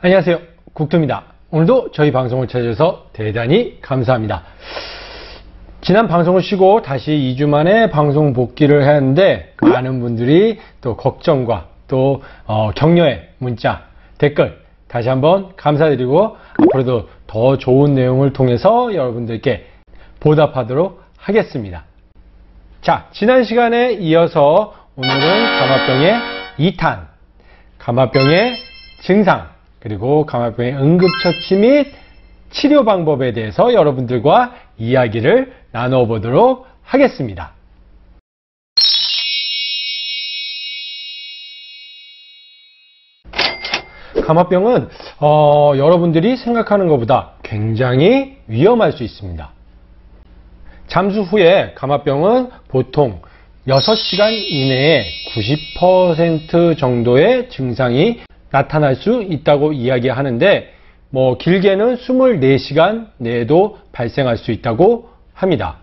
안녕하세요, 국토입니다. 오늘도 저희 방송을 찾아주셔서 대단히 감사합니다. 지난 방송을 쉬고 다시 2주 만에 방송 복귀를 했는데 많은 분들이 또 걱정과 또 격려의 문자, 댓글 다시 한번 감사드리고 앞으로도 더 좋은 내용을 통해서 여러분들께 보답하도록 하겠습니다. 자, 지난 시간에 이어서 오늘은 감화병의 2탄, 감화병의 증상, 그리고 감화병의 응급처치 및 치료 방법에 대해서 여러분들과 이야기를 나눠보도록 하겠습니다. 감화병은 여러분들이 생각하는 것보다 굉장히 위험할 수 있습니다. 잠수 후에 감화병은 보통 6시간 이내에 90% 정도의 증상이 나타날 수 있다고 이야기하는데 길게는 24시간 내에도 발생할 수 있다고 합니다.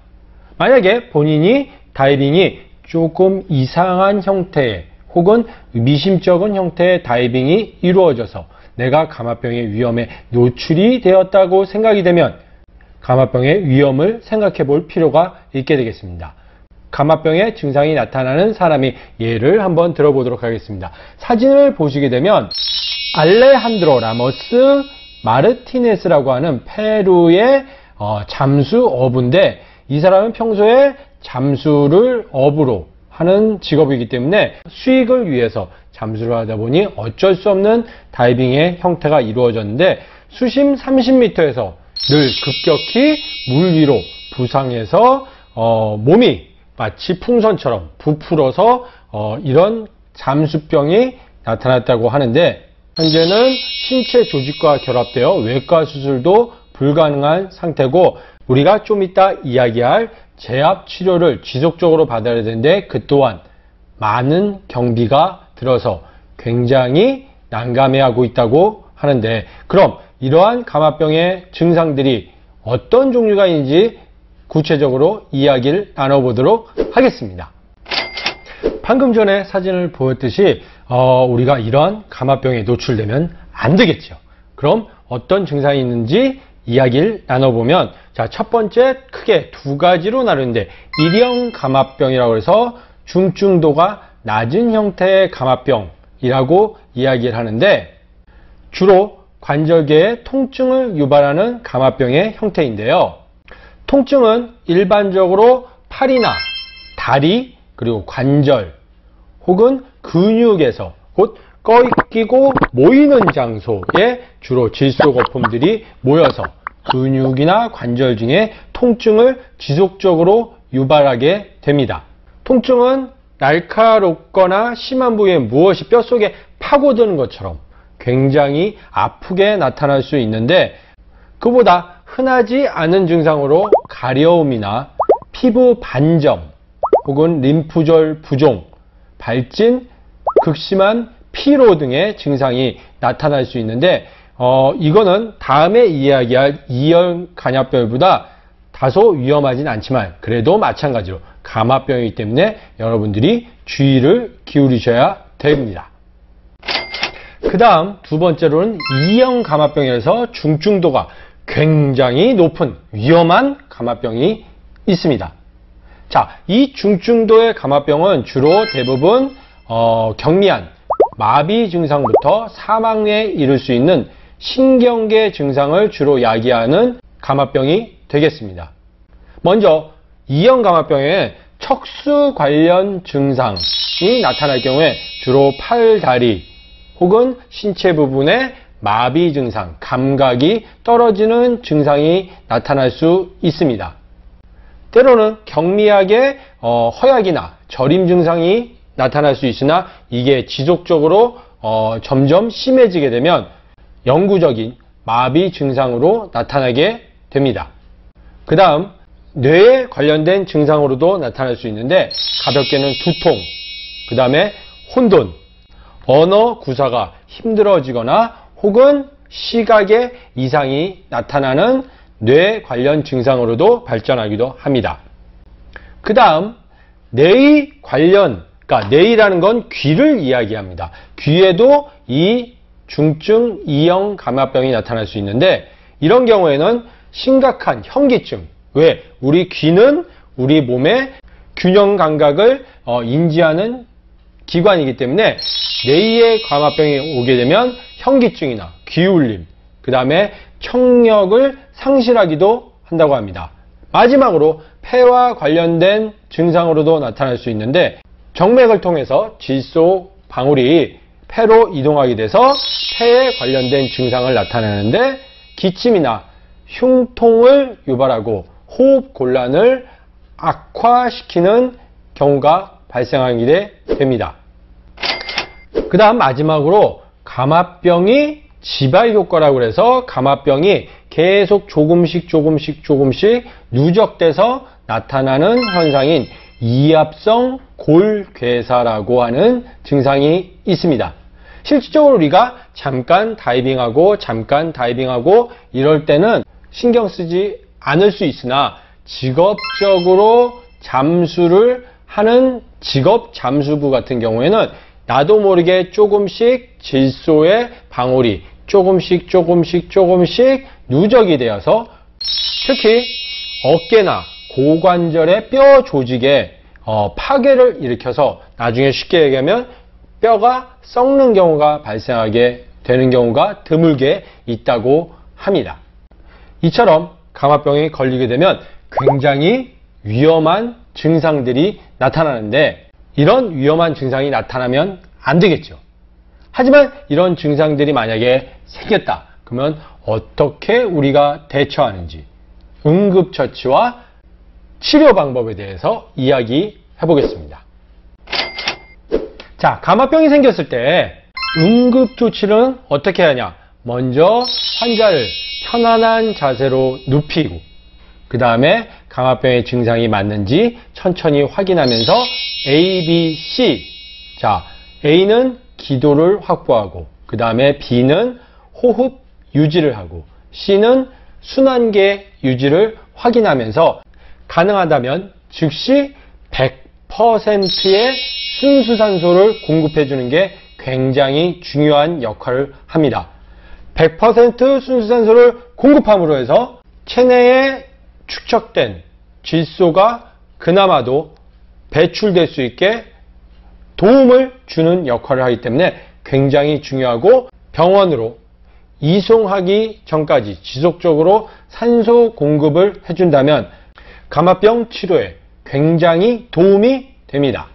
만약에 본인이 다이빙이 조금 이상한 형태의 혹은 미심쩍은 형태의 다이빙이 이루어져서 내가 감화병의 위험에 노출이 되었다고 생각이 되면 감화병의 위험을 생각해 볼 필요가 있게 되겠습니다. 감화병의 증상이 나타나는 사람의 예를 한번 들어보도록 하겠습니다. 사진을 보시게 되면 알레한드로 라모스 마르티네스라고 하는 페루의 잠수 어부인데, 이 사람은 평소에 잠수를 어부로 하는 직업이기 때문에 수익을 위해서 잠수를 하다 보니 어쩔 수 없는 다이빙의 형태가 이루어졌는데, 수심 30m에서 늘 급격히 물 위로 부상해서 몸이 마치 풍선처럼 부풀어서 이런 잠수병이 나타났다고 하는데, 현재는 신체 조직과 결합되어 외과 수술도 불가능한 상태고, 우리가 좀 이따 이야기할 제압 치료를 지속적으로 받아야 되는데 그 또한 많은 경비가 들어서 굉장히 난감해하고 있다고 하는데, 그럼 이러한 감화병의 증상들이 어떤 종류가 있는지 구체적으로 이야기를 나눠보도록 하겠습니다. 방금 전에 사진을 보였듯이 우리가 이러한 감화병에 노출되면 안 되겠죠. 그럼 어떤 증상이 있는지 이야기를 나눠보면, 자, 첫 번째 크게 두 가지로 나누는데, 일형 감화병이라고 해서 중증도가 낮은 형태의 감화병이라고 이야기를 하는데, 주로 관절계의 통증을 유발하는 감화병의 형태인데요. 통증은 일반적으로 팔이나 다리, 그리고 관절 혹은 근육에서 곧 꺾이고 모이는 장소에 주로 질소거품들이 모여서 근육이나 관절 등의 통증을 지속적으로 유발하게 됩니다. 통증은 날카롭거나 심한 부위에 무엇이 뼛속에 파고드는 것처럼 굉장히 아프게 나타날 수 있는데, 그보다 흔하지 않은 증상으로 가려움이나 피부 반점 혹은 림프절 부종, 발진, 극심한 피로 등의 증상이 나타날 수 있는데, 이거는 다음에 이야기할 이형 감화병보다 다소 위험하진 않지만 그래도 마찬가지로 감화병이기 때문에 여러분들이 주의를 기울이셔야 됩니다. 그 다음 두 번째로는 이형 감화병에서 중증도가 굉장히 높은 위험한 감화병이 있습니다. 자, 이 중증도의 감화병은 주로 대부분 경미한 마비 증상부터 사망에 이를 수 있는 신경계 증상을 주로 야기하는 감화병이 되겠습니다. 먼저 이형 감화병에 척수 관련 증상이 나타날 경우에 주로 팔, 다리 혹은 신체 부분에 마비 증상, 감각이 떨어지는 증상이 나타날 수 있습니다. 때로는 경미하게 허약이나 저림 증상이 나타날 수 있으나 이게 지속적으로 점점 심해지게 되면 영구적인 마비 증상으로 나타나게 됩니다. 그 다음 뇌에 관련된 증상으로도 나타날 수 있는데, 가볍게는 두통, 그 다음에 혼돈, 언어 구사가 힘들어지거나 혹은 시각에 이상이 나타나는 뇌 관련 증상으로도 발전하기도 합니다. 그 다음 뇌의 관련, 그러니까 뇌이라는 건 귀를 이야기합니다. 귀에도 이 중증 2형 감압병이 나타날 수 있는데, 이런 경우에는 심각한 현기증, 왜? 우리 귀는 우리 몸의 균형 감각을 인지하는 기관이기 때문에 뇌의 감압병이 오게 되면 현기증이나 귀울림, 그 다음에 청력을 상실하기도 한다고 합니다. 마지막으로 폐와 관련된 증상으로도 나타날 수 있는데, 정맥을 통해서 질소 방울이 폐로 이동하게 돼서 폐에 관련된 증상을 나타내는데, 기침이나 흉통을 유발하고 호흡 곤란을 악화시키는 경우가 발생하게 됩니다. 그 다음 마지막으로 감압병이 지발효과라고 해서 감압병이 계속 조금씩 누적돼서 나타나는 현상인 이압성 골괴사라고 하는 증상이 있습니다. 실질적으로 우리가 잠깐 다이빙하고 이럴 때는 신경 쓰지 않을 수 있으나, 직업적으로 잠수를 하는 직업 잠수부 같은 경우에는 나도 모르게 조금씩 질소의 방울이 조금씩 누적이 되어서 특히 어깨나 고관절의 뼈 조직에 파괴를 일으켜서 나중에 쉽게 얘기하면 뼈가 썩는 경우가 발생하게 되는 경우가 드물게 있다고 합니다. 이처럼 감압병에 걸리게 되면 굉장히 위험한 증상들이 나타나는데, 이런 위험한 증상이 나타나면 안 되겠죠. 하지만 이런 증상들이 만약에 생겼다 그러면 어떻게 우리가 대처하는지, 응급처치와 치료 방법에 대해서 이야기해 보겠습니다. 자, 감압병이 생겼을 때 응급조치는 어떻게 하냐? 먼저 환자를 편안한 자세로 눕히고, 그 다음에 감압병의 증상이 맞는지 천천히 확인하면서 A, B, C. 자, A는 기도를 확보하고, 그 다음에 B는 호흡 유지를 하고, C는 순환계 유지를 확인하면서 가능하다면 즉시 100%의 순수산소를 공급해 주는 게 굉장히 중요한 역할을 합니다. 100% 순수산소를 공급함으로 해서 체내에 축적된 질소가 그나마도 배출될 수 있게 도움을 주는 역할을 하기 때문에 굉장히 중요하고, 병원으로 이송하기 전까지 지속적으로 산소 공급을 해준다면 감압병 치료에 굉장히 도움이 됩니다.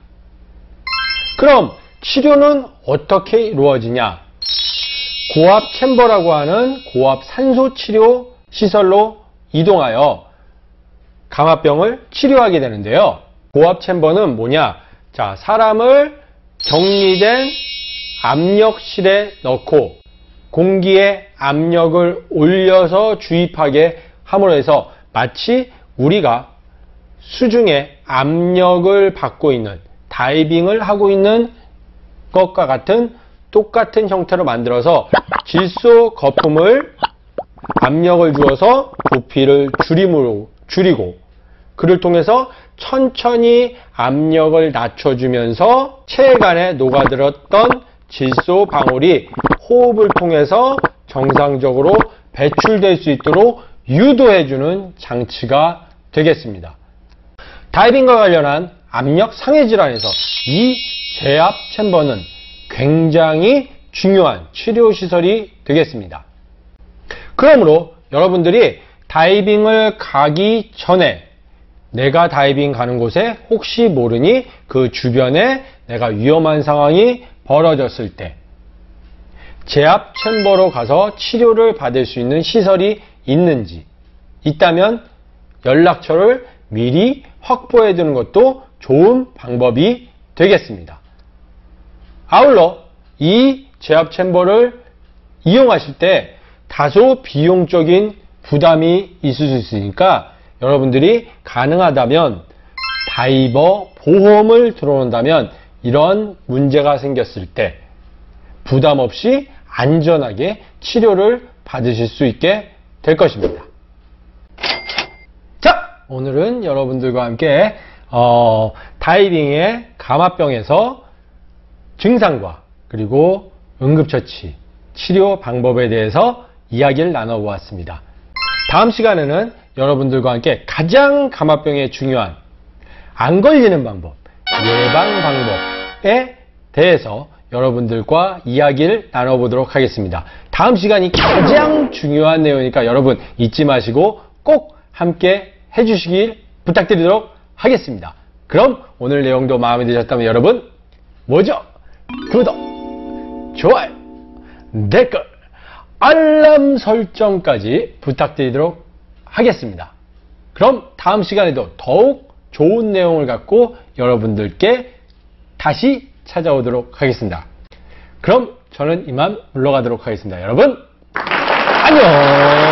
그럼 치료는 어떻게 이루어지냐? 고압 챔버라고 하는 고압 산소 치료 시설로 이동하여 감압병을 치료하게 되는데요. 고압 챔버는 뭐냐? 자, 사람을 격리된 압력실에 넣고 공기의 압력을 올려서 주입하게 함으로 해서 마치 우리가 수중에 압력을 받고 있는, 다이빙을 하고 있는 것과 같은 똑같은 형태로 만들어서 질소 거품을 압력을 주어서 부피를 줄이고, 그를 통해서 천천히 압력을 낮춰주면서 체액안에 녹아들었던 질소 방울이 호흡을 통해서 정상적으로 배출될 수 있도록 유도해주는 장치가 되겠습니다. 다이빙과 관련한 압력 상해 질환에서 이 제압 챔버는 굉장히 중요한 치료시설이 되겠습니다. 그러므로 여러분들이 다이빙을 가기 전에 내가 다이빙 가는 곳에 혹시 모르니 그 주변에 내가 위험한 상황이 벌어졌을 때 제압 챔버로 가서 치료를 받을 수 있는 시설이 있는지, 있다면 연락처를 미리 확보해 두는 것도 좋은 방법이 되겠습니다. 아울러 이 제압 챔버를 이용하실 때 다소 비용적인 부담이 있을 수 있으니까 여러분들이 가능하다면 다이버 보험을 들어놓는다면 이런 문제가 생겼을 때 부담 없이 안전하게 치료를 받으실 수 있게 될 것입니다. 자, 오늘은 여러분들과 함께 다이빙의 감압병에서 증상과 그리고 응급처치, 치료 방법에 대해서 이야기를 나눠보았습니다. 다음 시간에는 여러분들과 함께 가장 감아병에 중요한 안 걸리는 방법, 예방 방법에 대해서 여러분들과 이야기를 나눠보도록 하겠습니다. 다음 시간이 가장 중요한 내용이니까 여러분 잊지 마시고 꼭 함께 해주시길 부탁드리도록 하겠습니다. 그럼 오늘 내용도 마음에 드셨다면 여러분 뭐죠? 구독, 좋아요, 댓글, 알람 설정까지 부탁드리도록 하겠습니다. 그럼 다음 시간에도 더욱 좋은 내용을 갖고 여러분들께 다시 찾아오도록 하겠습니다. 그럼 저는 이만 물러가도록 하겠습니다. 여러분 안녕.